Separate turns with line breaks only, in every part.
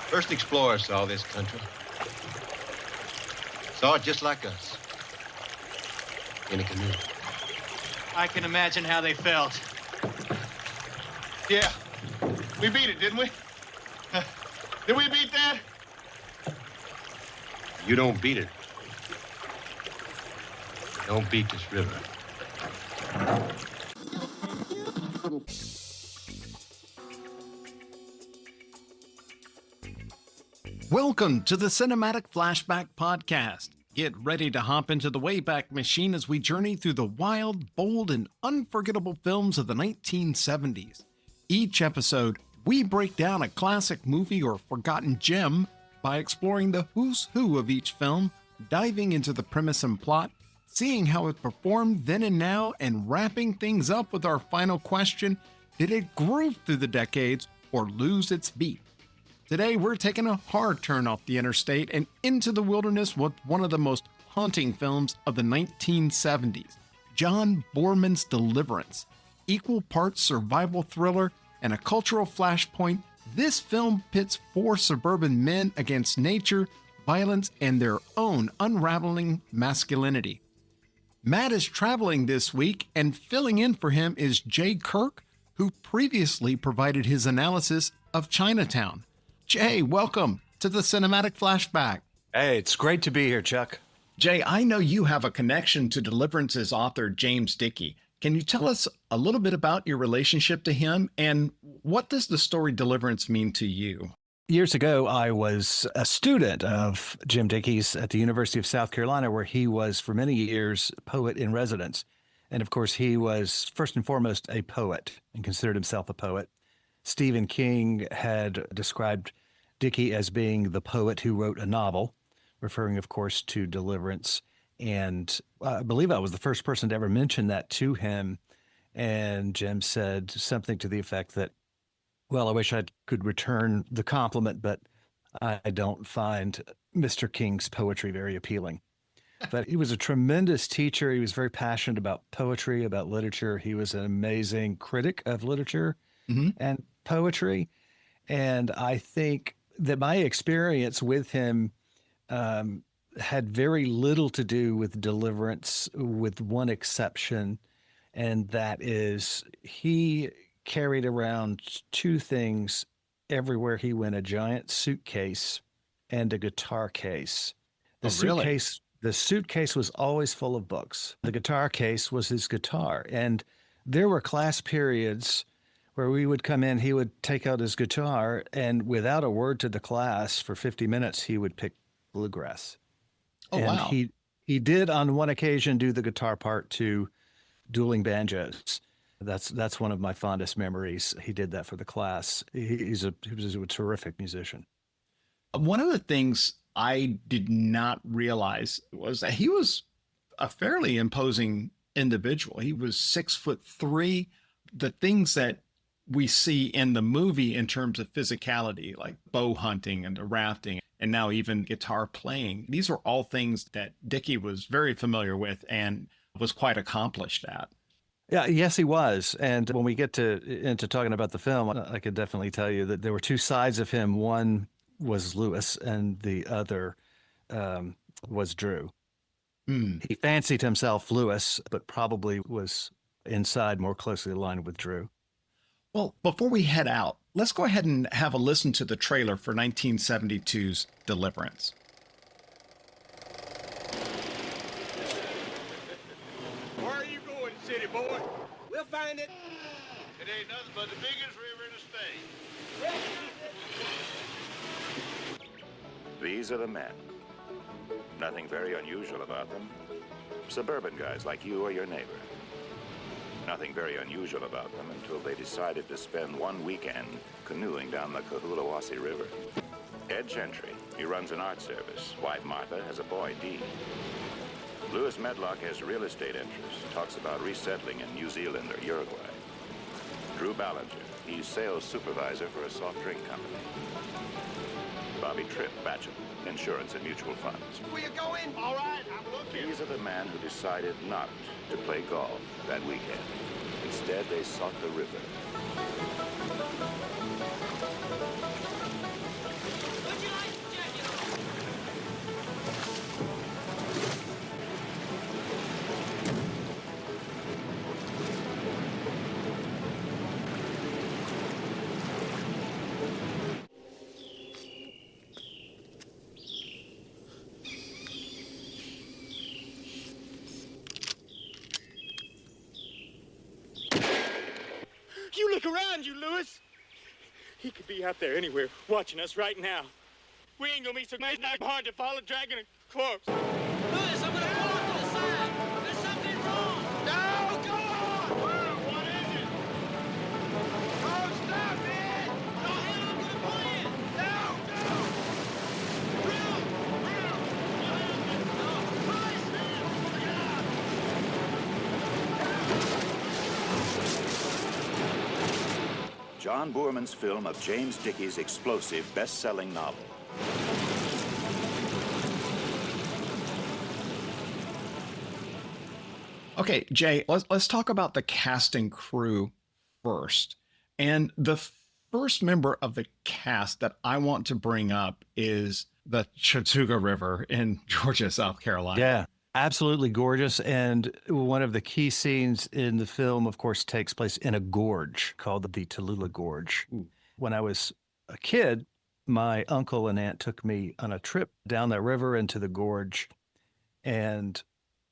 First explorers saw this country. Saw it just like us. In a canoe.
I can imagine how they felt.
Yeah. We beat it, didn't we? Did we beat that?
You don't beat it. Don't beat this river.
Welcome to the Cinematic Flashback Podcast. Get ready to hop into the Wayback Machine as we journey through the wild, bold, and unforgettable films of the 1970s. Each episode, we break down a classic movie or forgotten gem by exploring the who's who of each film, diving into the premise and plot, seeing how it performed then and now, and wrapping things up with our final question: did it groove through the decades or lose its beat? Today, we're taking a hard turn off the interstate and into the wilderness with one of the most haunting films of the 1970s, John Boorman's Deliverance. Equal parts survival thriller and a cultural flashpoint, this film pits four suburban men against nature, violence, and their own unraveling masculinity. Matt is traveling this week, and filling in for him is Jay Kirk, who previously provided his analysis of Chinatown. Jay, welcome to the Cinematic Flashback.
Hey, it's great to be here, Chuck.
Jay, I know you have a connection to Deliverance's author, James Dickey. Can you tell us a little bit about your relationship to him, and what does the story Deliverance mean to you?
Years ago, I was a student of Jim Dickey's at the University of South Carolina, where he was for many years poet in residence. And of course, he was first and foremost a poet and considered himself a poet. Stephen King had described Dickey as being the poet who wrote a novel, referring, of course, to Deliverance. And I believe I was the first person to ever mention that to him. And Jim said something to the effect that, well, I wish I could return the compliment, but I don't find Mr. King's poetry very appealing. But he was a tremendous teacher. He was very passionate about poetry, about literature. He was an amazing critic of literature and poetry. And I think that my experience with him had very little to do with Deliverance, with one exception, and that is he carried around two things everywhere he went: a giant suitcase and a guitar case. The suitcase was always full of books. The guitar case was his guitar. And there were class periods where we would come in, he would take out his guitar, and without a word to the class, for 50 minutes, he would pick bluegrass.
Oh,
and
wow.
He did on one occasion do the guitar part to Dueling Banjos. That's one of my fondest memories. He did that for the class. He was a terrific musician.
One of the things I did not realize was that he was a fairly imposing individual. He was 6'3". The things that we see in the movie in terms of physicality, like bow hunting and the rafting, and now even guitar playing, these are all things that Dickey was very familiar with and was quite accomplished at.
Yeah, yes, he was. And when we get into talking about the film, I could definitely tell you that there were two sides of him. One was Lewis, and the other was Drew. He fancied himself Lewis, but probably was inside more closely aligned with Drew.
Well, before we head out, let's go ahead and have a listen to the trailer for 1972's Deliverance.
Where are you going, city boy?
We'll find it.
It ain't nothing but the biggest river in the state.
These are the men. Nothing very unusual about them. Suburban guys like you or your neighbor. Nothing very unusual about them until they decided to spend one weekend canoeing down the Coolawasi River. Ed Gentry, he runs an art service. Wife Martha has a boy, Dean. Lewis Medlock has real estate interests, talks about resettling in New Zealand or Uruguay. Drew Ballinger, he's sales supervisor for a soft drink company. Bobby Tripp, bachelor, insurance and mutual funds.
Where you going? All right, I'm looking.
These are the men who decided not to play golf that weekend. Instead, they sought the river.
around you, Lewis. He could be out there anywhere watching us right now. We ain't gonna be so midnight hard to follow dragging a corpse.
Lewis, I'm gonna pull off to the side. There's something wrong.
No, go on! What is it? Oh, stop it!
Go ahead, I'm gonna pull in.
No, no!
Real. No, Christ,
John Boorman's film of James Dickey's explosive best-selling novel.
Okay, Jay, let's talk about the cast and crew first. And the first member of the cast that I want to bring up is the Chattooga River in Georgia, South Carolina.
Yeah, absolutely gorgeous. And one of the key scenes in the film, of course, takes place in a gorge called the Tallulah Gorge.
Ooh.
When I was a kid, my uncle and aunt took me on a trip down that river into the gorge. And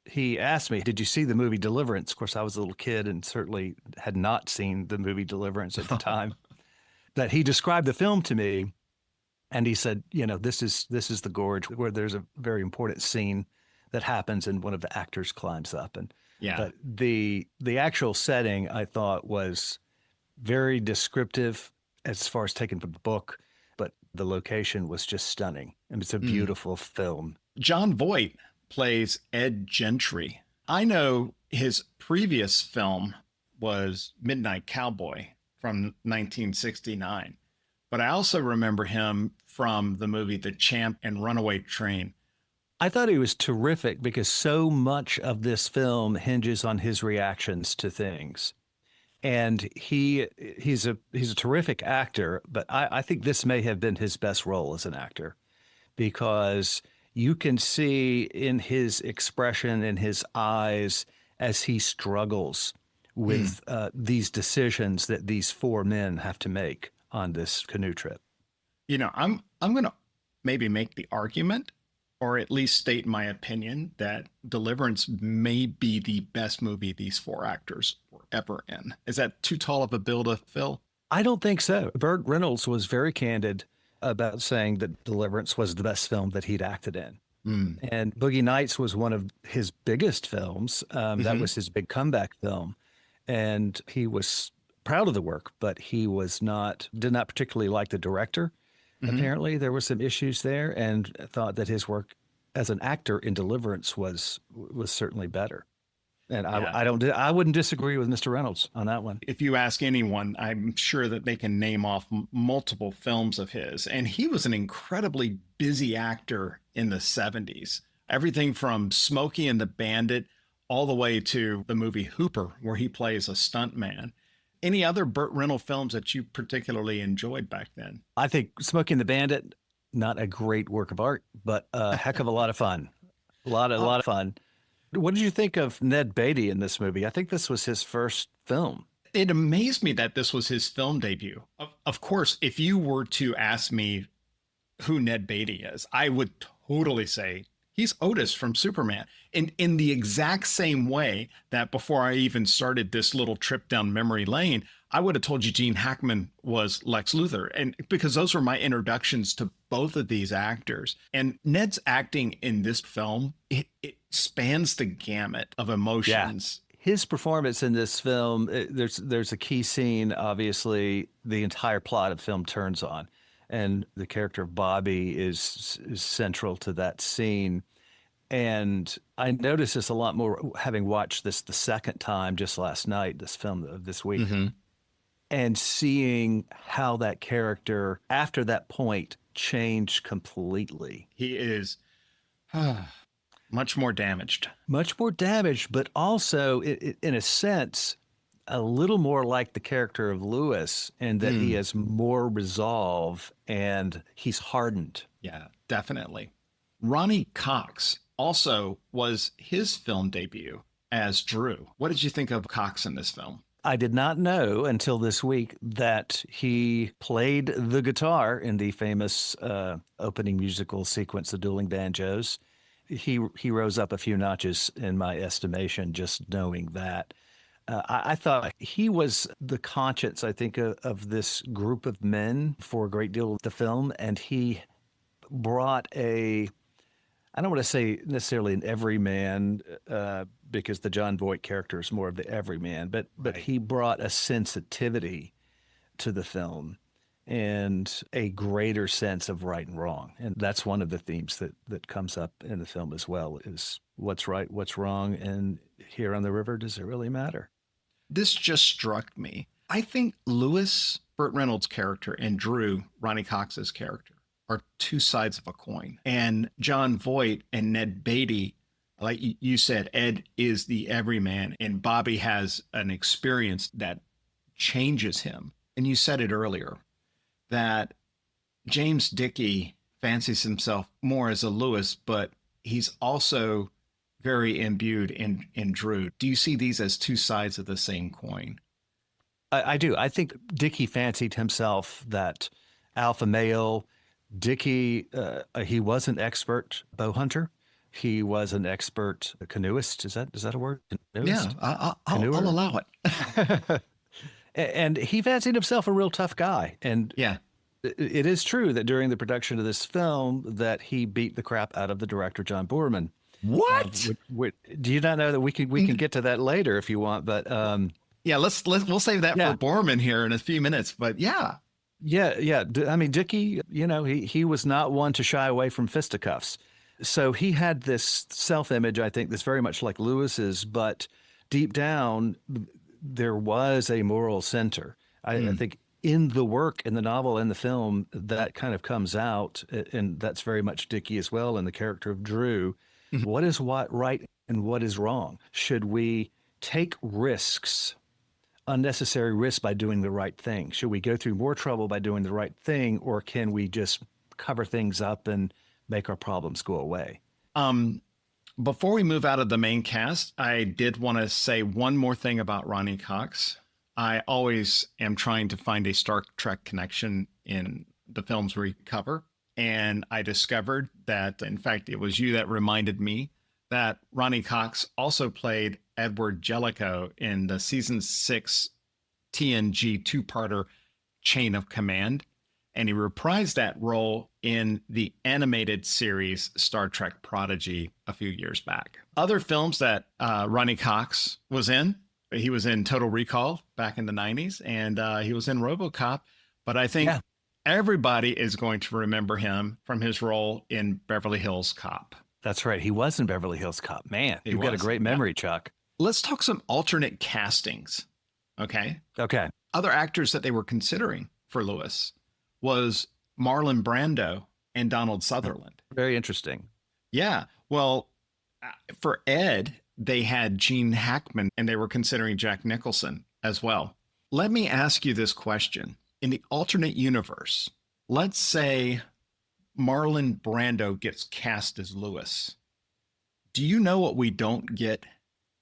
he asked me, did you see the movie Deliverance? Of course, I was a little kid and certainly had not seen the movie Deliverance at the time. That he described the film to me, and he said, this is the gorge where there's a very important scene that happens and one of the actors climbs up. And
Yeah.
but the actual setting I thought was very descriptive as far as taken from the book, but the location was just stunning. And it's a beautiful film.
Jon Voight plays Ed Gentry. I know his previous film was Midnight Cowboy from 1969, but I also remember him from the movie The Champ and Runaway Train.
I thought he was terrific because so much of this film hinges on his reactions to things. And he's a terrific actor, but I think this may have been his best role as an actor, because you can see in his expression, in his eyes, as he struggles with these decisions that these four men have to make on this canoe trip.
I'm going to maybe make the argument, or at least state my opinion, that Deliverance may be the best movie these four actors were ever in. Is that too tall of a bill to fill?
I don't think so. Burt Reynolds was very candid about saying that Deliverance was the best film that he'd acted in. And Boogie Nights was one of his biggest films. That was his big comeback film. And he was proud of the work, but he did not particularly like the director. Apparently there were some issues there, and thought that his work as an actor in Deliverance was certainly better. And I wouldn't disagree with Mr. Reynolds on that one.
If you ask anyone, I'm sure that they can name off multiple films of his. And he was an incredibly busy actor in the 70s. Everything from Smokey and the Bandit all the way to the movie Hooper, where he plays a stuntman. Any other Burt Reynolds films that you particularly enjoyed back then?
I think Smokey and the Bandit, not a great work of art, but a heck of a lot of fun. A lot of fun. What did you think of Ned Beatty in this movie? I think this was his first film.
It amazed me that this was his film debut. Of course, if you were to ask me who Ned Beatty is, I would totally say he's Otis from Superman. And in the exact same way that before I even started this little trip down memory lane, I would have told you Gene Hackman was Lex Luthor. And because those were my introductions to both of these actors. And Ned's acting in this film, it spans the gamut of emotions.
Yeah. His performance in this film, there's a key scene, obviously, the entire plot of the film turns on. And the character of Bobby is central to that scene. And I noticed this a lot more having watched this the second time just last night, this film of this week, and seeing how that character, after that point, changed completely.
He is much more damaged.
Much more damaged, but also, in a sense, a little more like the character of Lewis, in that he has more resolve and he's hardened.
Yeah, definitely. Ronnie Cox also was his film debut as Drew. What did you think of Cox in this film?
I did not know until this week that he played the guitar in the famous opening musical sequence, The Dueling Banjos. He rose up a few notches in my estimation just knowing that. I thought he was the conscience, I think, of this group of men for a great deal of the film. And he brought I don't want to say necessarily an everyman, because the Jon Voight character is more of the everyman, but he brought a sensitivity to the film and a greater sense of right and wrong. And that's one of the themes that comes up in the film as well, is what's right, what's wrong, and here on the river, does it really matter?
This just struck me. I think Lewis, Burt Reynolds' character, and Drew, Ronnie Cox's character, are two sides of a coin. And Jon Voight and Ned Beatty, like you said, Ed is the everyman, and Bobby has an experience that changes him. And you said it earlier, that James Dickey fancies himself more as a Lewis, but he's also very imbued in Drew. Do you see these as two sides of the same coin?
I do. I think Dickey fancied himself that alpha male. Dickey, he was an expert bow hunter. He was an expert canoeist. Is that a word? Canoeist?
Yeah, I'll allow it.
And he fancied himself a real tough guy. And
yeah,
it is true that during the production of this film that he beat the crap out of the director, John Boorman.
What?
Do you not know that we can get to that later if you want? But
yeah, we'll save that for Boorman here in a few minutes. But yeah.
Yeah. I mean, Dickey, he was not one to shy away from fisticuffs. So he had this self-image, I think, that's very much like Lewis's, but deep down, there was a moral center. I think in the work, in the novel, in the film, that kind of comes out, and that's very much Dickey as well, in the character of Drew. Mm-hmm. What is right and what is wrong? Should we take risks, unnecessary risks, by doing the right thing? Should we go through more trouble by doing the right thing, or can we just cover things up and make our problems go away?
Before we move out of the main cast, I did want to say one more thing about Ronnie Cox. I always am trying to find a Star Trek connection in the films we cover. And I discovered that, in fact, it was you that reminded me that Ronnie Cox also played Edward Jellicoe in the season 6 TNG two-parter Chain of Command. And he reprised that role in the animated series Star Trek Prodigy a few years back. Other films that Ronnie Cox was in, he was in Total Recall back in the 90s, and he was in RoboCop. But I think everybody is going to remember him from his role in Beverly Hills Cop.
That's right. He was in Beverly Hills Cop. Man, you've got a great memory, Chuck.
Let's talk some alternate castings. Okay.
Other
actors that they were considering for Lewis was Marlon Brando and Donald Sutherland.
Very interesting.
Yeah. Well, for Ed, they had Gene Hackman, and they were considering Jack Nicholson as well. Let me ask you this question. In the alternate universe, let's say Marlon Brando gets cast as Lewis. Do you know what we don't get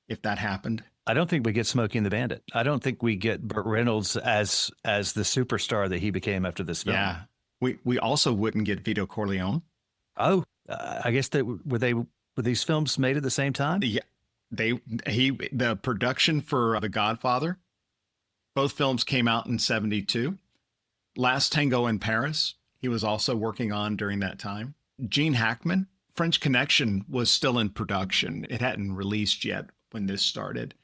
if that happened?
I don't think we get Smokey and the Bandit. I don't think we get Burt Reynolds as the superstar that he became after this film.
Yeah. We also wouldn't get Vito Corleone.
Oh, I guess were these films made at the same time?
Yeah. The production for The Godfather, both films came out in 1972. Last Tango in Paris, he was also working on during that time. Gene Hackman, French Connection was still in production. It hadn't released yet when this started.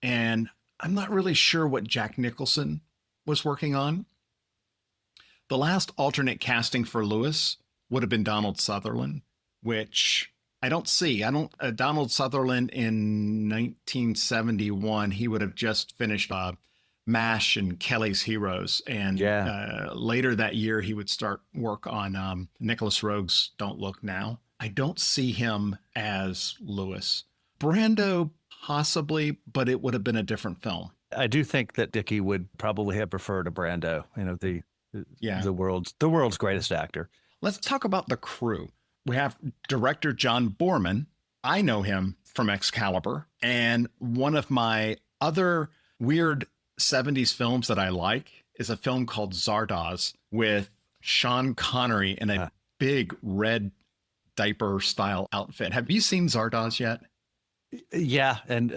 And I'm not really sure what Jack Nicholson was working on. The last alternate casting for Lewis would have been Donald Sutherland, which I don't see. Donald Sutherland in 1971, he would have just finished MASH and Kelly's Heroes. And later that year, he would start work on Nicholas Roeg's Don't Look Now. I don't see him as Lewis. Brando, possibly, but it would have been a different film.
I do think that Dickey would probably have preferred a Brando, the world's greatest actor.
Let's talk about the crew. We have director John Boorman. I know him from Excalibur. And one of my other weird 70s films that I like is a film called Zardoz with Sean Connery in a big red diaper style outfit. Have you seen Zardoz yet?
Yeah, and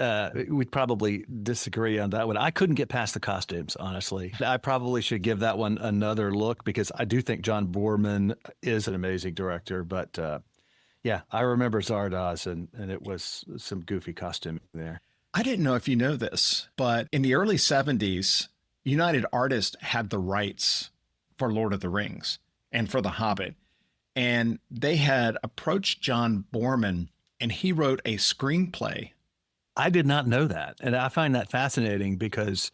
we'd probably disagree on that one. I couldn't get past the costumes, honestly. I probably should give that one another look because I do think John Boorman is an amazing director. But yeah, I remember Zardoz, and it was some goofy costume there.
I didn't know if you know this, but in the early 70s, United Artists had the rights for Lord of the Rings and for The Hobbit. And they had approached John Boorman, and he wrote a screenplay.
I did not know that. And I find that fascinating because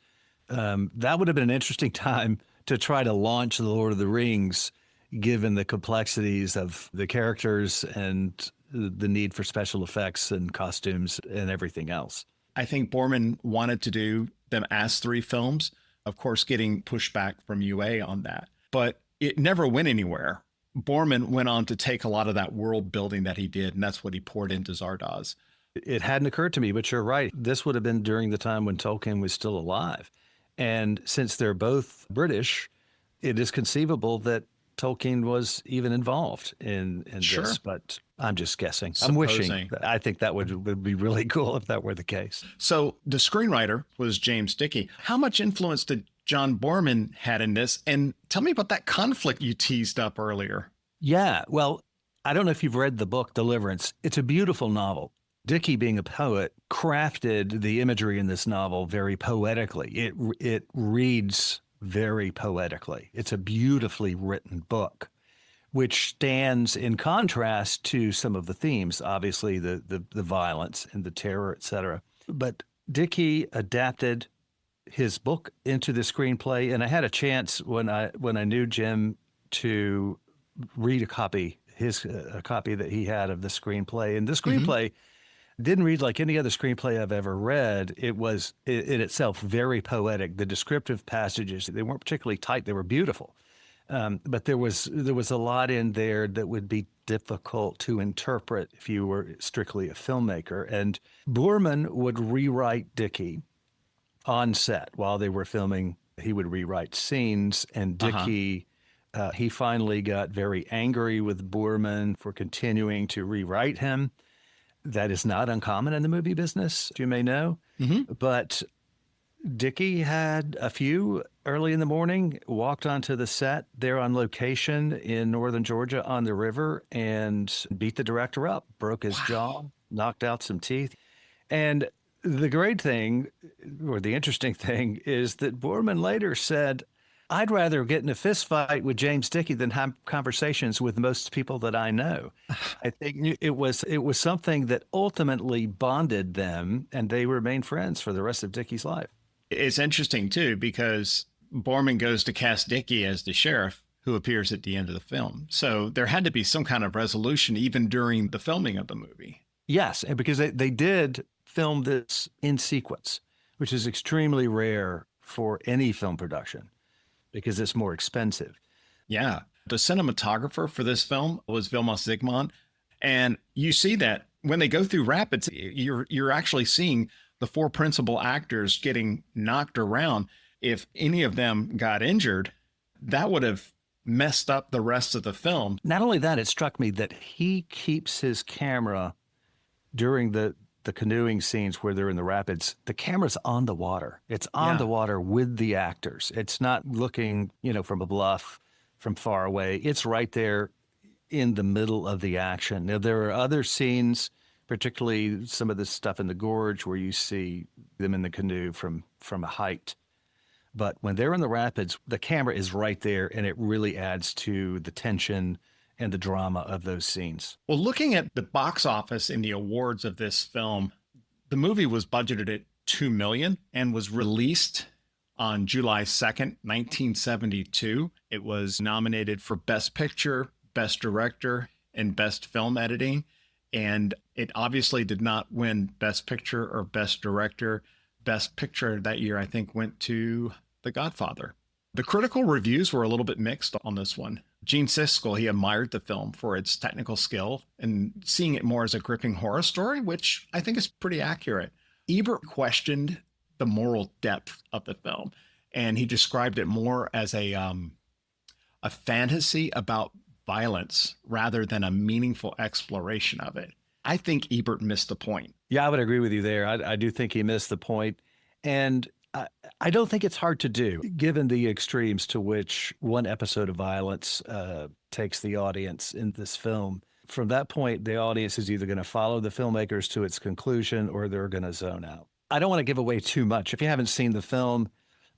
that would have been an interesting time to try to launch The Lord of the Rings, given the complexities of the characters and the need for special effects and costumes and everything else.
I think Boorman wanted to do them as 3 films, of course, getting pushback from UA on that. But it never went anywhere. Boorman went on to take a lot of that world building that he did, and that's what he poured into Zardoz.
It hadn't occurred to me, but you're right. This would have been during the time when Tolkien was still alive. And since they're both British, it is conceivable that Tolkien was even involved in
Sure.
this, but I'm just guessing.
Supposing.
I'm wishing. I think that would be really cool if that were the case.
So the screenwriter was James Dickey. How much influence did John Boorman had in this? And tell me about that conflict you teased up earlier.
Yeah, well, I don't know if you've read the book Deliverance. It's a beautiful novel. Dickey, being a poet, crafted the imagery in this novel very poetically. It reads very poetically. It's a beautifully written book, which stands in contrast to some of the themes, obviously the violence and the terror, et cetera. But Dickey adapted his book into the screenplay, and I had a chance when I knew Jim to read a copy that he had of the screenplay. And the screenplay didn't read like any other screenplay I've ever read. It was in itself very poetic. The descriptive passages, they weren't particularly tight. They were beautiful. But there was a lot in there that would be difficult to interpret if you were strictly a filmmaker. And Boorman would rewrite Dickey on set while they were filming. He would rewrite scenes, and Dickey, he finally got very angry with Boorman for continuing to rewrite him. That is not uncommon in the movie business, you may know. But Dickey had a few early in the morning, walked onto the set there on location in northern Georgia on the river and beat the director up, broke his jaw, knocked out some teeth. And the great thing, or the interesting thing, is that Boorman later said, I'd rather get in a fist fight with James Dickey than have conversations with most people that I know. I think it was something that ultimately bonded them, and they remained friends for the rest of Dickey's life.
It's interesting, too, because Boorman goes to cast Dickey as the sheriff who appears at the end of the film. So there had to be some kind of resolution even during the filming of the movie.
Yes, and because they did film this in sequence, which is extremely rare for any film production because it's more expensive.
Yeah. The cinematographer for this film was Vilmos Zsigmond. And you see that when they go through rapids, you're actually seeing the 4 principal actors getting knocked around. If any of them got injured, that would have messed up the rest of the film.
Not only that, it struck me that he keeps his camera during the canoeing scenes where they're in the rapids. The camera's on the water. It's on the water with the actors. It's not looking, from a bluff from far away. It's right there in the middle of the action. Now, there are other scenes, particularly some of the stuff in the gorge where you see them in the canoe from a height. But when they're in the rapids, the camera is right there, and it really adds to the tension and the drama of those scenes.
Well, looking at the box office and the awards of this film, the movie was budgeted at $2 million and was released on July 2nd, 1972. It was nominated for Best Picture, Best Director, and Best Film Editing. And it obviously did not win Best Picture or Best Director. Best Picture that year, I think, went to The Godfather. The critical reviews were a little bit mixed on this one. Gene Siskel, he admired the film for its technical skill and seeing it more as a gripping horror story, which I think is pretty accurate. Ebert questioned the moral depth of the film, and he described it more as a fantasy about violence rather than a meaningful exploration of it. I think Ebert missed the point.
Yeah, I would agree with you there. I do think he missed the point. And I don't think it's hard to do, given the extremes to which one episode of violence takes the audience in this film. From that point, the audience is either going to follow the filmmakers to its conclusion or they're going to zone out. I don't want to give away too much. If you haven't seen the film,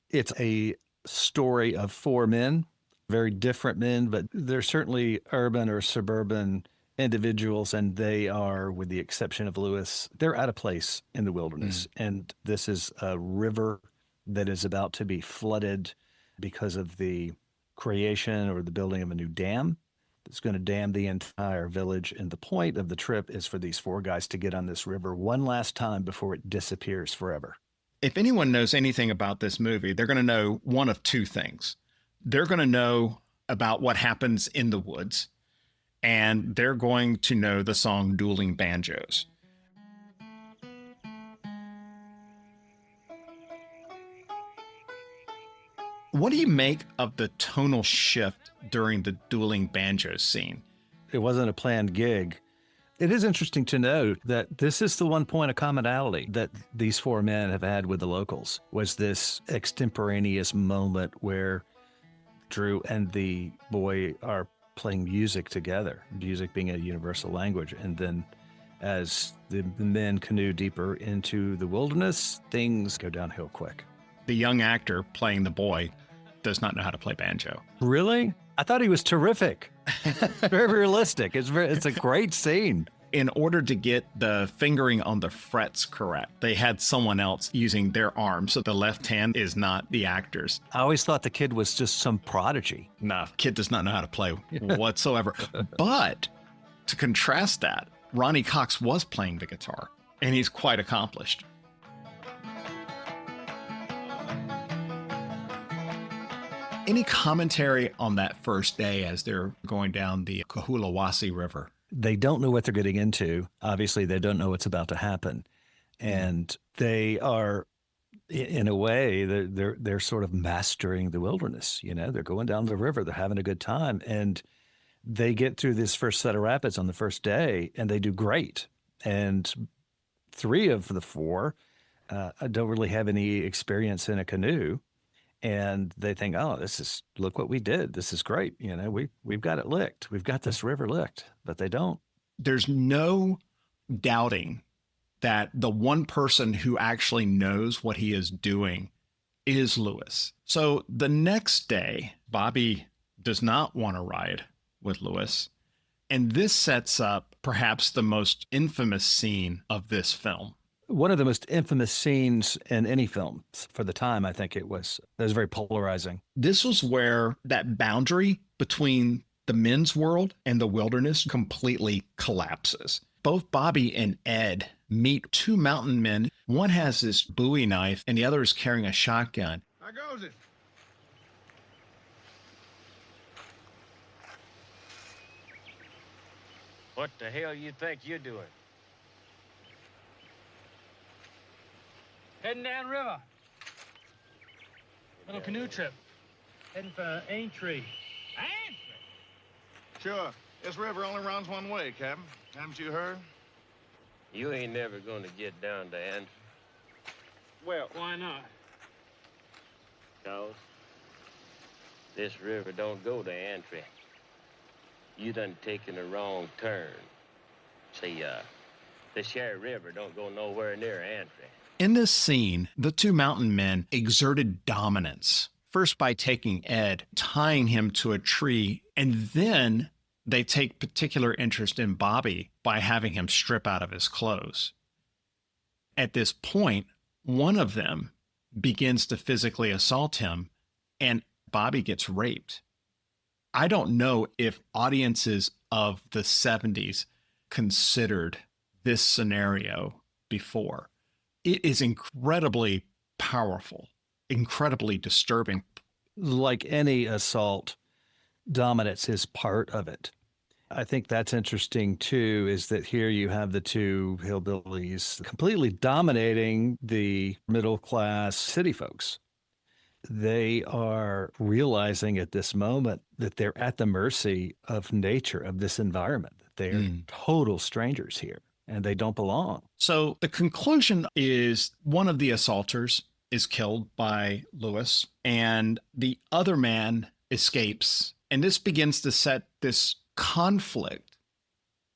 it's a story of four men, very different men, but they're certainly urban or suburban individuals, and they are, with the exception of Lewis, they're out of place in the wilderness. And this is a river that is about to be flooded because of the creation or the building of a new dam that's going to dam the entire village. And the point of the trip is for these four guys to get on this river one last time before it disappears forever.
If anyone knows anything about this movie, they're going to know one of two things. They're going to know about what happens in the woods, and they're going to know the song Dueling Banjos. What do you make of the tonal shift during the Dueling Banjos scene?
It wasn't a planned gig. It is interesting to note that this is the one point of commonality that these four men have had with the locals, was this extemporaneous moment where Drew and the boy are playing music together, music being a universal language. And then as the men canoe deeper into the wilderness, things go downhill quick.
The young actor playing the boy does not know how to play banjo.
Really? I thought he was terrific. Very realistic. It's a great scene.
In order to get the fingering on the frets correct, they had someone else using their arm. So the left hand is not the actor's.
I always thought the kid was just some prodigy.
Nah, kid does not know how to play whatsoever. But to contrast that, Ronnie Cox was playing the guitar, and he's quite accomplished. Any commentary on that first day as they're going down the Cohulawasi River?
They don't know what they're getting into. Obviously, they don't know what's about to happen. And they are, in a way, they're sort of mastering the wilderness. You know, they're going down the river. They're having a good time. And they get through this first set of rapids on the first day, and they do great. And three of the four don't really have any experience in a canoe. And they think, oh, look what we did. This is great. You know, we've got it licked. We've got this river licked, but they don't.
There's no doubting that the one person who actually knows what he is doing is Lewis. So the next day, Bobby does not want to ride with Lewis. And this sets up perhaps the most infamous scene of this film.
One of the most infamous scenes in any film for the time, I think it was very polarizing.
This was where that boundary between the men's world and the wilderness completely collapses. Both Bobby and Ed meet two mountain men. One has this Bowie knife and the other is carrying a shotgun.
How goes it?
What the hell you think you're doing?
Heading downriver. Little canoe trip. Heading for Aintree. Aintree?
Sure. This river only runs one way, Captain. Haven't you heard?
You ain't never gonna get down to Antrim.
Well, why not?
'Cause this river don't go to Antrim. You done taken a wrong turn. See, the Cherry River don't go nowhere near Antrim.
In this scene, the two mountain men exerted dominance, first by taking Ed, tying him to a tree, and then they take particular interest in Bobby by having him strip out of his clothes. At this point, one of them begins to physically assault him, and Bobby gets raped. I don't know if audiences of the 70s considered this scenario before. It is incredibly powerful, incredibly disturbing.
Like any assault, dominance is part of it. I think that's interesting, too, is that here you have the two hillbillies completely dominating the middle-class city folks. They are realizing at this moment that they're at the mercy of nature, of this environment. They're total strangers here. and they don't belong.
So the conclusion is one of the assaulters is killed by Lewis, and the other man escapes. And this begins to set this conflict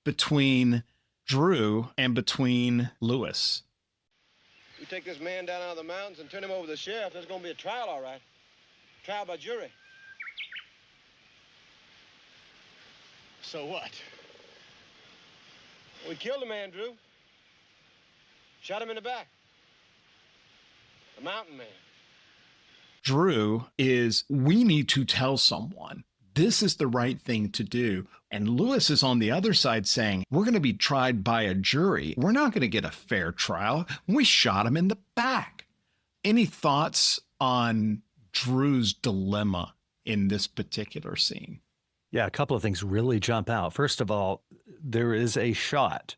between Drew and between Lewis.
You take this man down out of the mountains and turn him over to the sheriff, there's going to be a trial, all right. Trial by jury.
So what?
We killed a man, Drew. Shot him in the back. A mountain man.
Drew is, we need to tell someone this is the right thing to do. And Lewis is on the other side saying, we're going to be tried by a jury. We're not going to get a fair trial. We shot him in the back. Any thoughts on Drew's dilemma in this particular scene?
Yeah, a couple of things really jump out. First of all, there is a shot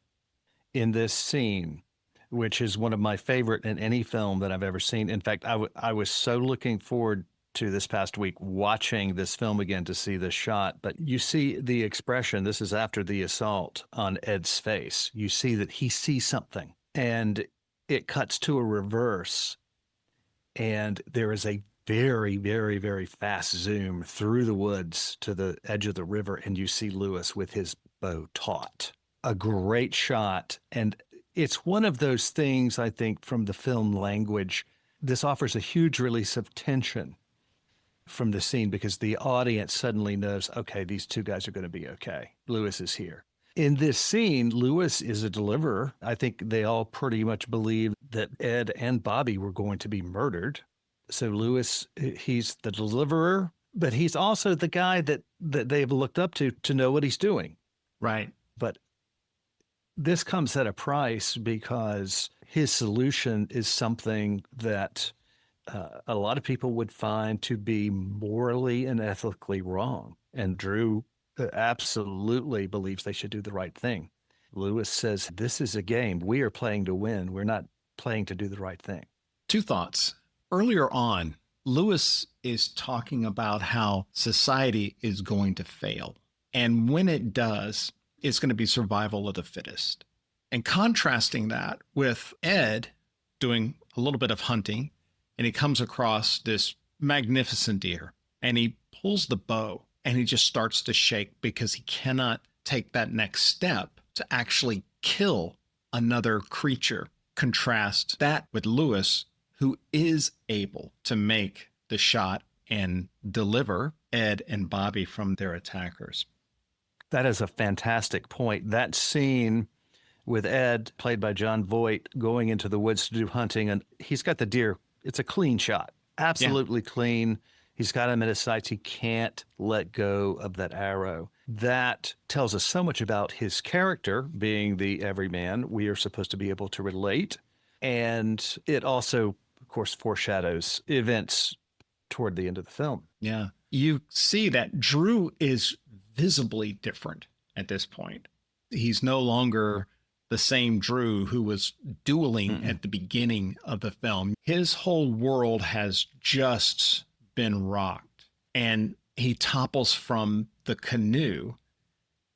in this scene, which is one of my favorite in any film that I've ever seen. In fact, I was so looking forward to this past week watching this film again to see this shot. But you see the expression, this is after the assault, on Ed's face. You see that he sees something, and it cuts to a reverse, and there is a very, very, very fast zoom through the woods to the edge of the river, and you see Lewis with his bow taut. A great shot, and it's one of those things, I think, from the film language, this offers a huge release of tension from the scene because the audience suddenly knows, okay, these two guys are going to be okay. Lewis is here. In this scene, Lewis is a deliverer. I think they all pretty much believe that Ed and Bobby were going to be murdered. So Lewis, he's the deliverer, but he's also the guy that they've looked up to know what he's doing.
Right.
But this comes at a price because his solution is something that a lot of people would find to be morally and ethically wrong. And Drew absolutely believes they should do the right thing. Lewis says, this is a game. We are playing to win. We're not playing to do the right thing.
Two thoughts. Earlier on, Lewis is talking about how society is going to fail. And when it does, it's going to be survival of the fittest. And contrasting that with Ed doing a little bit of hunting, and he comes across this magnificent deer, and he pulls the bow, and he just starts to shake because he cannot take that next step to actually kill another creature. Contrast that with Lewis, who is able to make the shot and deliver Ed and Bobby from their attackers.
That is a fantastic point. That scene with Ed, played by Jon Voight, going into the woods to do hunting, and he's got the deer. It's a clean shot, absolutely clean. He's got him in his sights. He can't let go of that arrow. That tells us so much about his character, being the everyman. We are supposed to be able to relate. And it also, of course, foreshadows events toward the end of the film.
Yeah. You see that Drew is visibly different at this point. He's no longer the same Drew who was dueling at the beginning of the film. His whole world has just been rocked, and he topples from the canoe.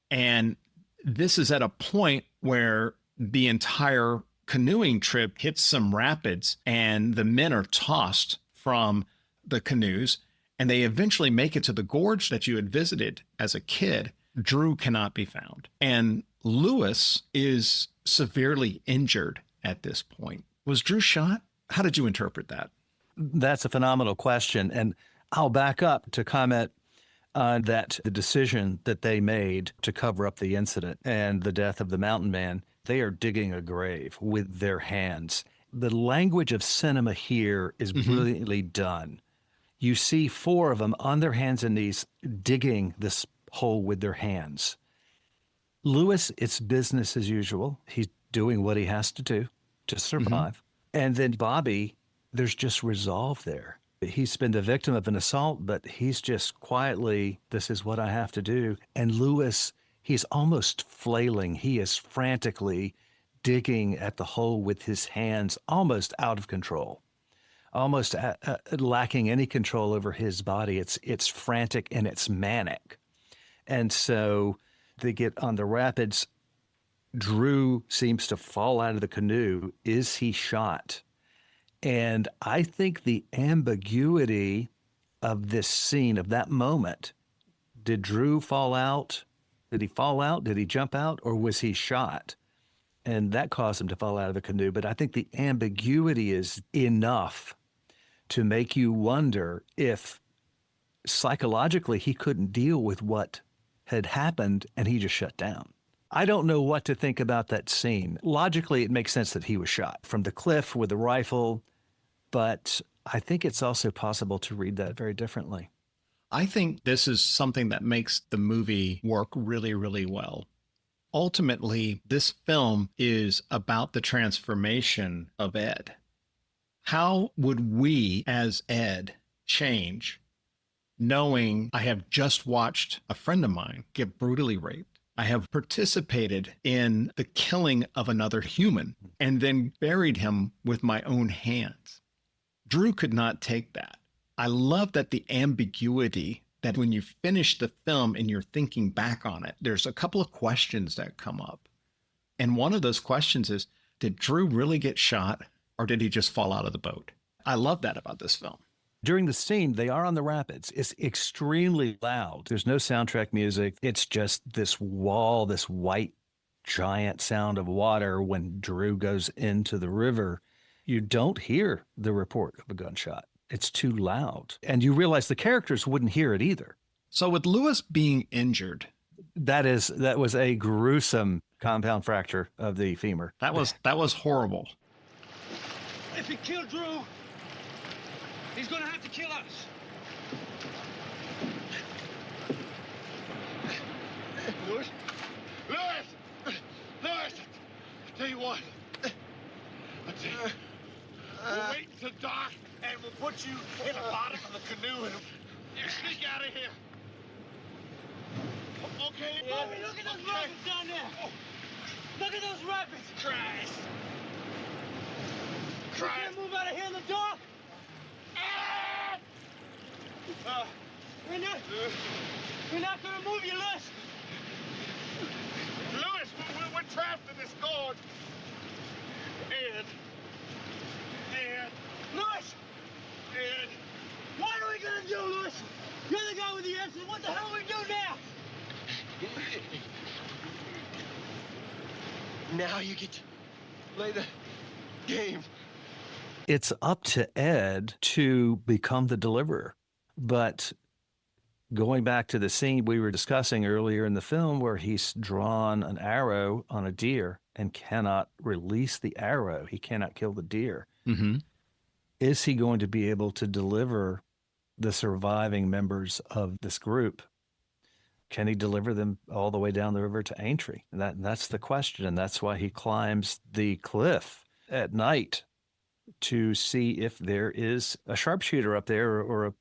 And this is at a point where the entire canoeing trip hits some rapids, and the men are tossed from the canoes, and they eventually make it to the gorge that you had visited as a kid. Drew cannot be found, and Lewis is severely injured at this point. Was Drew shot? How did you interpret that?
That's a phenomenal question. And I'll back up to comment on that the decision that they made to cover up the incident and the death of the mountain man. They are digging a grave with their hands. The language of cinema here is brilliantly done. You see four of them on their hands and knees digging this hole with their hands. Lewis, it's business as usual. He's doing what he has to do to survive. And then Bobby, there's just resolve there. He's been the victim of an assault, but he's just quietly, this is what I have to do. And Lewis, he's almost flailing. He is frantically digging at the hole with his hands, almost out of control, almost lacking any control over his body. It's frantic and it's manic. And so they get on the rapids. Drew seems to fall out of the canoe. Is he shot? And I think the ambiguity of this scene, of that moment, did Drew fall out? Did he fall out? Did he jump out? Or was he shot? And that caused him to fall out of the canoe. But I think the ambiguity is enough to make you wonder if psychologically he couldn't deal with what had happened and he just shut down. I don't know what to think about that scene. Logically, it makes sense that he was shot from the cliff with the rifle, but I think it's also possible to read that very differently.
I think this is something that makes the movie work really, really well. Ultimately, this film is about the transformation of Ed. How would we as Ed change knowing I have just watched a friend of mine get brutally raped? I have participated in the killing of another human and then buried him with my own hands. Drew could not take that. I love that the ambiguity that when you finish the film and you're thinking back on it, there's a couple of questions that come up. And one of those questions is, did Drew really get shot or did he just fall out of the boat? I love that about this film.
During the scene, they are on the rapids. It's extremely loud. There's no soundtrack music. It's just this wall, this white giant sound of water when Drew goes into the river. You don't hear the report of a gunshot. It's too loud. And you realize the characters wouldn't hear it either.
So with Lewis being injured,
that was a gruesome compound fracture of the femur.
That was horrible.
If he killed Drew, he's gonna have to kill us.
Lewis! Lewis! Lewis! I tell you what. We'll wait until dark and we'll put you in the bottom of the canoe and you sneak out of here. Okay?
Bobby, look at those rapids down there. Look at those rapids.
Christ.
We can't move out of here in the dark. We're not gonna move you, Lewis.
Lewis, we're trapped in this gorge. Ed.
Lewis!
Ed.
What are we gonna do, Lewis? You're the guy with the answers. What the hell do we do now?
Now you get to play the game.
It's up to Ed to become the deliverer. But going back to the scene we were discussing earlier in the film where he's drawn an arrow on a deer and cannot release the arrow, he cannot kill the deer.
Mm-hmm.
Is he going to be able to deliver the surviving members of this group? Can he deliver them all the way down the river to Aintree? That's the question, and that's why he climbs the cliff at night to see if there is a sharpshooter up there, or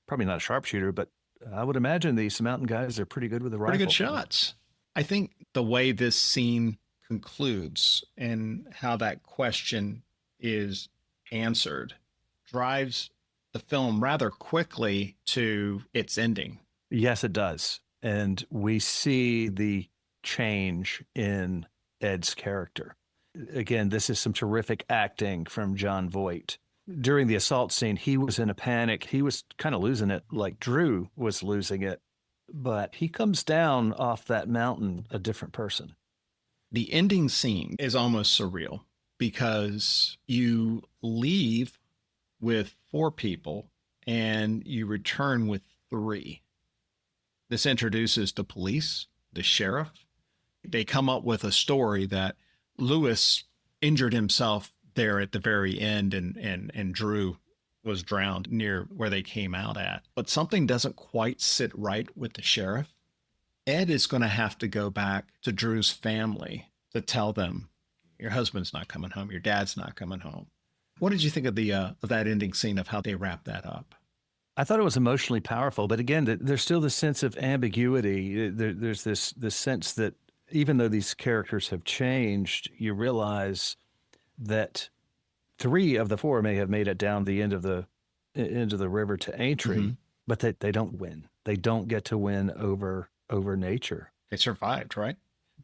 probably not a sharpshooter, but I would imagine these mountain guys are pretty good with the rifle.
Pretty good shots. I think the way this scene concludes and how that question is answered drives the film rather quickly to its ending.
Yes, it does. And we see the change in Ed's character. Again, this is some terrific acting from Jon Voight. During the assault scene, he was in a panic. He was kind of losing it like Drew was losing it. But he comes down off that mountain a different person.
The ending scene is almost surreal because you leave with 4 people and you return with 3. This introduces the police, the sheriff. They come up with a story that Lewis injured himself there at the very end and Drew was drowned near where they came out at. But something doesn't quite sit right with the sheriff. Ed is going to have to go back to Drew's family to tell them, your husband's not coming home, your dad's not coming home. What did you think of that ending scene, of how they wrapped that up?
I thought it was emotionally powerful, but again, there's still this sense of ambiguity. There's this sense that even though these characters have changed, you realize that 3 of the 4 may have made it down the end of the river to Aintree, but they don't win. They don't get to win over nature.
They survived, right?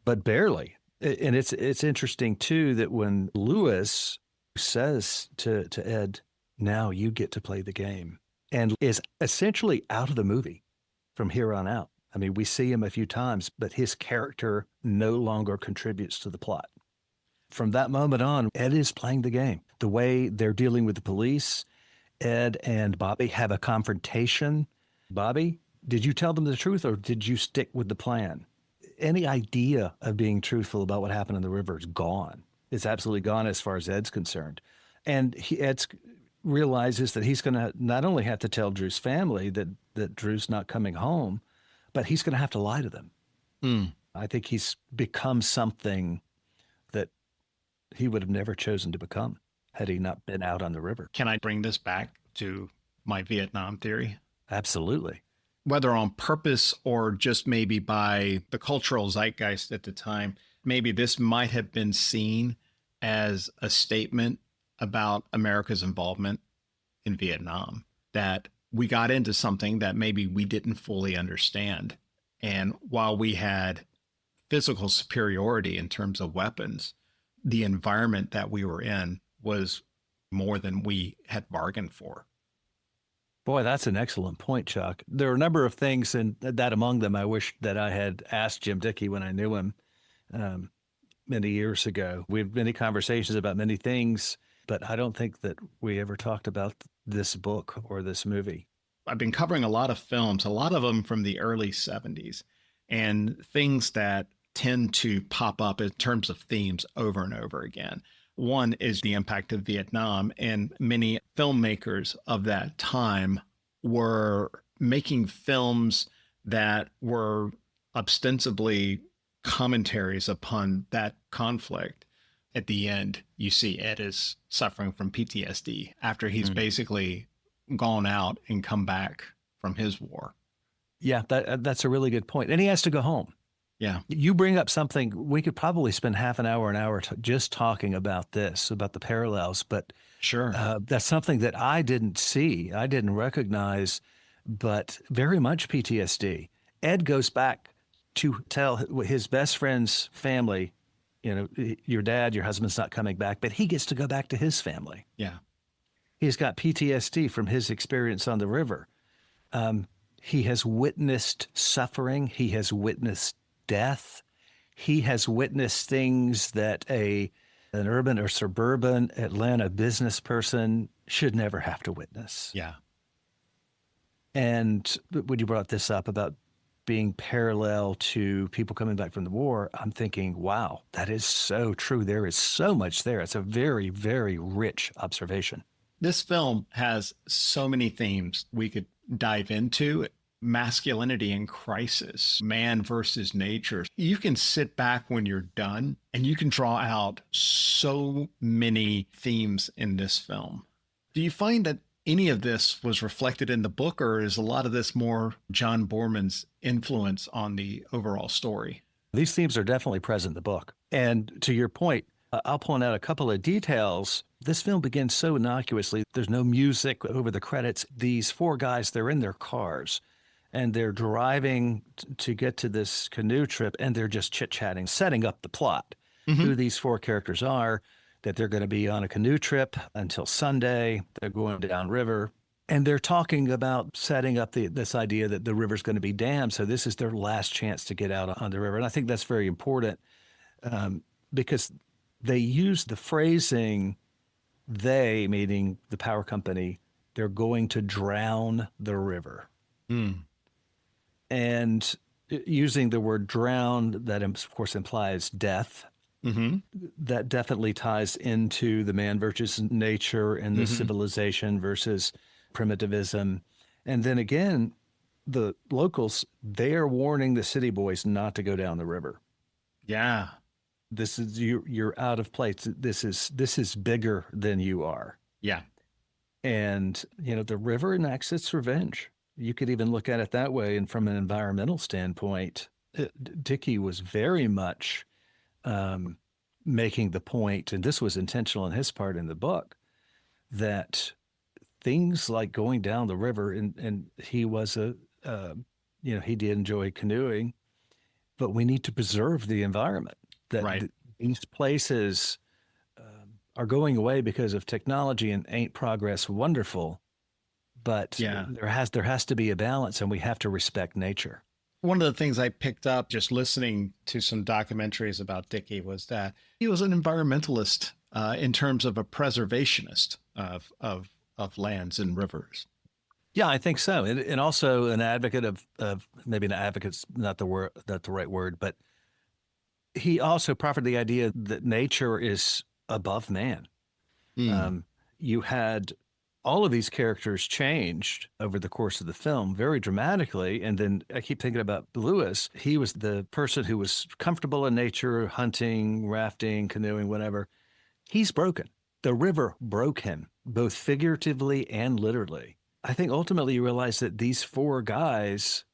But barely. And it's interesting too that when Lewis says to Ed, now you get to play the game, and is essentially out of the movie from here on out. I mean, we see him a few times, but his character no longer contributes to the plot. From that moment on, Ed is playing the game. The way they're dealing with the police, Ed and Bobby have a confrontation. Bobby, did you tell them the truth or did you stick with the plan? Any idea of being truthful about what happened in the river is gone. It's absolutely gone as far as Ed's concerned. And Ed realizes that he's going to not only have to tell Drew's family that Drew's not coming home, but he's going to have to lie to them. I think he's become something that he would have never chosen to become had he not been out on the river.
Can I bring this back to my Vietnam theory?
Absolutely.
Whether on purpose or just maybe by the cultural zeitgeist at the time, maybe this might have been seen as a statement about America's involvement in Vietnam, that we got into something that maybe we didn't fully understand. And while we had physical superiority in terms of weapons, the environment that we were in was more than we had bargained for.
Boy, that's an excellent point, Chuck. There are a number of things, and that among them I wish that I had asked Jim Dickey when I knew him many years ago. We had many conversations about many things, but I don't think that we ever talked about this book or this movie.
I've been covering a lot of films, a lot of them from the early 70s, and things that tend to pop up in terms of themes over and over again. One is the impact of Vietnam, and many filmmakers of that time were making films that were ostensibly commentaries upon that conflict. At the end, you see Ed is suffering from PTSD after he's basically gone out and come back from his war.
Yeah, that's a really good point. And he has to go home.
Yeah.
You bring up something, we could probably spend half an hour just talking about this, about the parallels, but
sure,
that's something that I didn't see, I didn't recognize, but very much PTSD. Ed goes back to tell his best friend's family, you know, your dad, your husband's not coming back, but he gets to go back to his family.
Yeah.
He's got PTSD from his experience on the river. He has witnessed suffering. He has witnessed death. He has witnessed things that an urban or suburban Atlanta business person should never have to witness.
Yeah.
And when you brought this up about being parallel to people coming back from the war, I'm thinking, wow, that is so true. There is so much there. It's a very, very rich observation.
This film has so many themes we could dive into. Masculinity in crisis, man versus nature. You can sit back when you're done and you can draw out so many themes in this film. Do you find that any of this was reflected in the book, or is a lot of this more John Boorman's influence on the overall story?
These themes are definitely present in the book. And to your point, I'll point out a couple of details. This film begins so innocuously. There's no music over the credits. These four guys, they're in their cars and they're driving to get to this canoe trip, and they're just chit-chatting, setting up the plot, who these four characters are, that they're going to be on a canoe trip until Sunday. They're going downriver, and they're talking about setting up this idea that the river's going to be dammed, so this is their last chance to get out on the river. And I think that's very important because they use the phrasing, they, meaning the power company, they're going to drown the river. And using the word drown, that of course implies death. That definitely ties into the man versus nature and the civilization versus primitivism. And then again, the locals, they are warning the city boys not to go down the river.
Yeah.
This is, you're out of place. This is bigger than you are.
Yeah.
And, you know, the river enacts its revenge. You could even look at it that way. And from an environmental standpoint, Dickey was very much making the point, and this was intentional on his part in the book, that things like going down the river, and he was he did enjoy canoeing, but we need to preserve the environment. that these places are going away because of technology, and ain't progress wonderful. But there has to be a balance, and we have to respect nature.
One of the things I picked up just listening to some documentaries about Dickey was that he was an environmentalist in terms of a preservationist of lands and rivers.
Yeah, I think so, and also an advocate of maybe an advocate's not the right word, but he also proffered the idea that nature is above man. You had all of these characters changed over the course of the film very dramatically. And then I keep thinking about Lewis. He was the person who was comfortable in nature, hunting, rafting, canoeing, whatever. He's broken. The river broke him, both figuratively and literally. I think ultimately you realize that these four guys,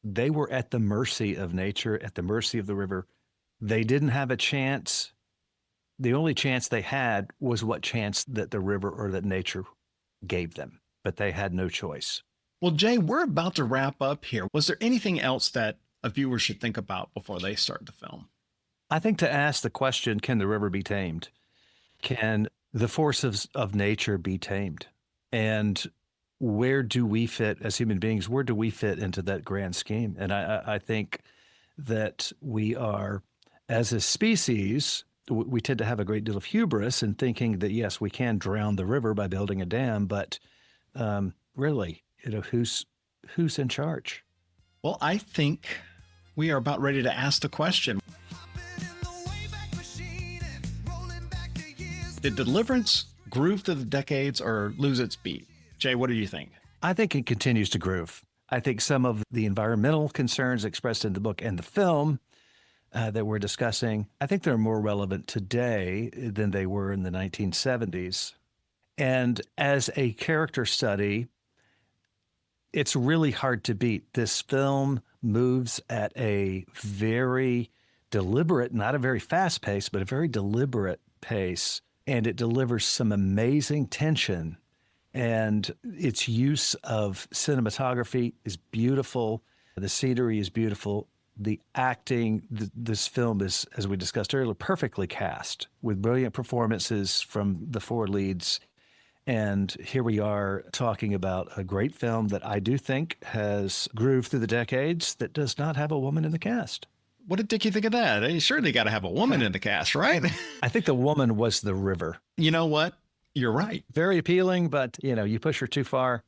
they were at the mercy of nature, at the mercy of the river. They didn't have a chance. The only chance they had was what chance that the river or that nature gave them, but they had no choice.
Well, Jay, we're about to wrap up here. Was there anything else that a viewer should think about before they start the film?
I think to ask the question, can the river be tamed? Can the forces of nature be tamed? And where do we fit as human beings? Where do we fit into that grand scheme? And I think that we are, as a species, we tend to have a great deal of hubris in thinking that, yes, we can drown the river by building a dam, but really, who's in charge?
Well, I think we are about ready to ask the question. Did Deliverance groove through the decades or lose its beat? Jay, what do you think?
I think it continues to groove. I think some of the environmental concerns expressed in the book and the film that we're discussing, I think they're more relevant today than they were in the 1970s. And as a character study, it's really hard to beat. This film moves at a very deliberate, not a very fast pace, but a very deliberate pace. And it delivers some amazing tension. And its use of cinematography is beautiful. The scenery is beautiful. The acting, this film is, as we discussed earlier, perfectly cast with brilliant performances from the four leads. And here we are talking about a great film that I do think has grooved through the decades that does not have a woman in the cast.
What did Dickey think of that? You surely got to have a woman in the cast, right?
I think the woman was the river.
You know what? You're right.
Very appealing, but you push her too far,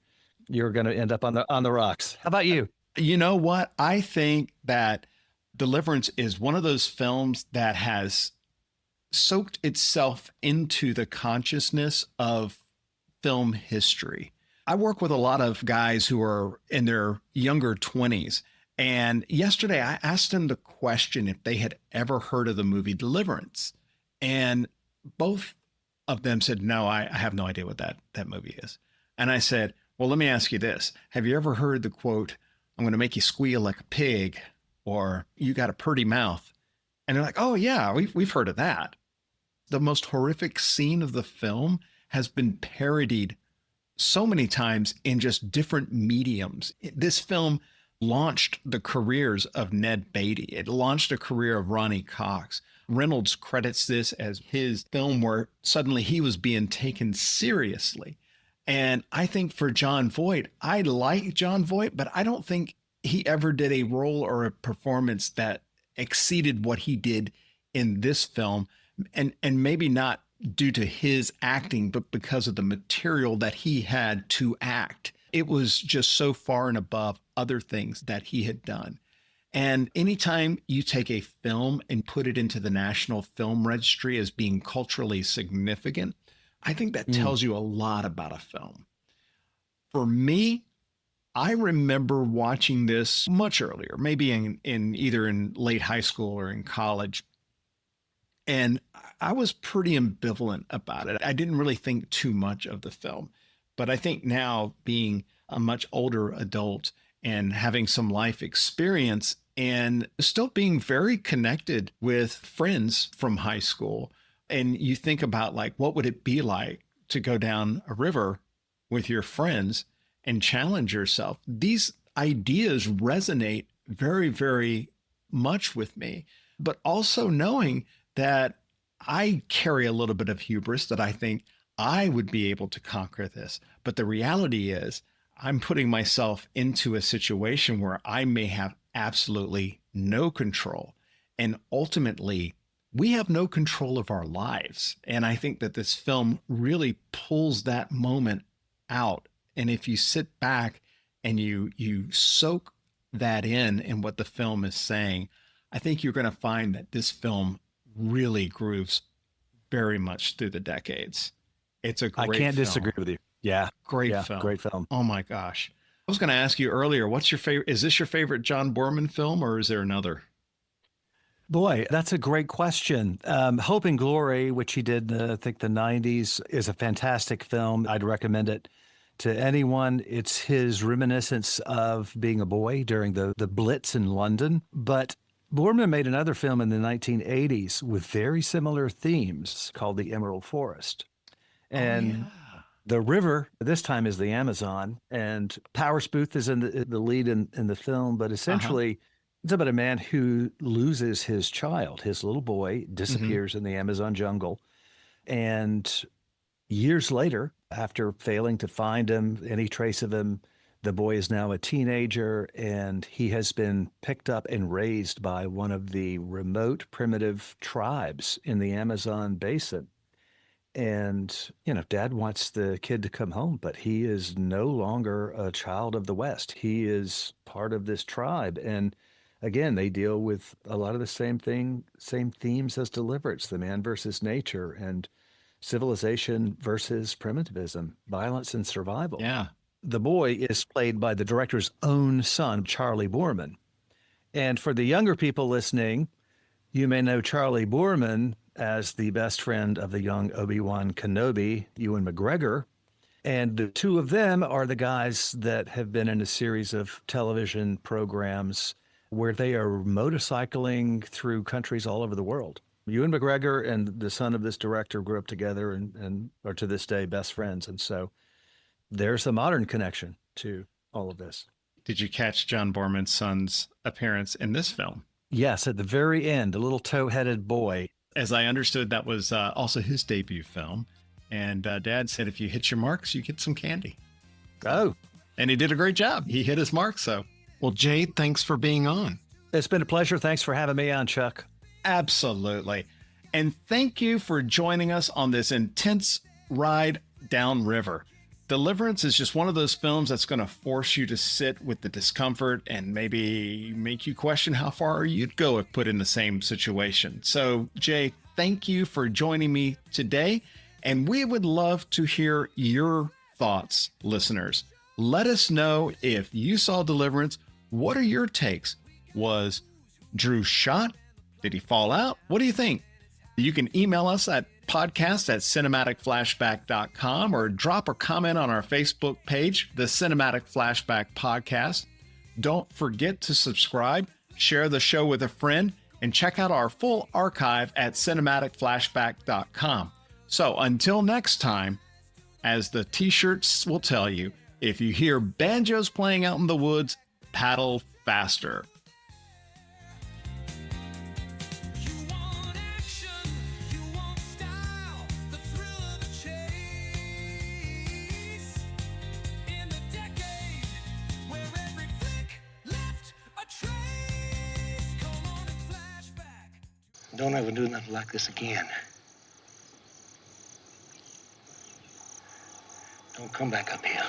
you're going to end up on the rocks. How about you?
You know what? I think that Deliverance is one of those films that has soaked itself into the consciousness of film history. I work with a lot of guys who are in their younger 20s. And yesterday I asked them the question if they had ever heard of the movie Deliverance. And both of them said, no, I have no idea what that movie is. And I said, well, let me ask you this. Have you ever heard the quote, I'm going to make you squeal like a pig, or you got a pretty mouth? And they're like, oh yeah, we've heard of that. The most horrific scene of the film has been parodied so many times in just different mediums. This film launched the careers of Ned Beatty. It launched a career of Ronnie Cox. Reynolds credits this as his film where suddenly he was being taken seriously. And I think for Jon Voight, I like Jon Voight, but I don't think he ever did a role or a performance that exceeded what he did in this film. And maybe not due to his acting, but because of the material that he had to act. It was just so far and above other things that he had done. And anytime you take a film and put it into the National Film Registry as being culturally significant, I think that tells you a lot about a film. For me, I remember watching this much earlier, maybe in either in late high school or in college. And I was pretty ambivalent about it. I didn't really think too much of the film. But I think now, being a much older adult and having some life experience and still being very connected with friends from high school, and you think about like, what would it be like to go down a river with your friends and challenge yourself? These ideas resonate very, very much with me. but also knowing that I carry a little bit of hubris that I think I would be able to conquer this. But the reality is I'm putting myself into a situation where I may have absolutely no control. And ultimately, we have no control of our lives. And I think that this film really pulls that moment out. And if you sit back and you soak that in what the film is saying, I think you're going to find that this film really grooves very much through the decades. It's a great film.
I can't disagree with you. Yeah.
Great film.
Great film.
Oh my gosh. I was going to ask you earlier, what's your favorite? Is this your favorite John Boorman film, or is there another?
Boy, that's a great question. Hope and Glory, which he did, I think the 90s, is a fantastic film. I'd recommend it to anyone. It's his reminiscence of being a boy during the Blitz in London. But Boorman made another film in the 1980s with very similar themes called The Emerald Forest. And the river, this time, is the Amazon. And Powers Booth is in the lead in the film. But essentially, it's about a man who loses his child. His little boy disappears in the Amazon jungle. And years later, after failing to find him, any trace of him, the boy is now a teenager, and he has been picked up and raised by one of the remote primitive tribes in the Amazon basin. And, Dad wants the kid to come home, but he is no longer a child of the West. He is part of this tribe. And again, they deal with a lot of the same themes as Deliverance, the man versus nature and civilization versus primitivism, violence and survival.
Yeah.
The boy is played by the director's own son, Charlie Boorman. And for the younger people listening, you may know Charlie Boorman as the best friend of the young Obi-Wan Kenobi, Ewan McGregor. And the two of them are the guys that have been in a series of television programs where they are motorcycling through countries all over the world. Ewan McGregor and the son of this director grew up together and are to this day best friends. And so there's a modern connection to all of this.
Did you catch John Boorman's son's appearance in this film?
Yes, at the very end, a little tow-headed boy.
As I understood, that was also his debut film. And Dad said, if you hit your marks, you get some candy.
Oh.
And he did a great job. He hit his marks. So, well, Jay, thanks for being on.
It's been a pleasure. Thanks for having me on, Chuck.
Absolutely. And thank you for joining us on this intense ride downriver. Deliverance is just one of those films that's going to force you to sit with the discomfort and maybe make you question how far you'd go if put in the same situation. So, Jay, thank you for joining me today. And we would love to hear your thoughts, listeners. Let us know if you saw Deliverance. What are your takes? Was Drew shot? Did he fall out? What do you think? You can email us at podcast@cinematicflashback.com or drop a comment on our Facebook page, the Cinematic Flashback Podcast. Don't forget to subscribe, share the show with a friend, and check out our full archive at cinematicflashback.com. So until next time, as the t-shirts will tell you, if you hear banjos playing out in the woods, paddle faster.
Don't ever do nothing like this again. Don't come back up here.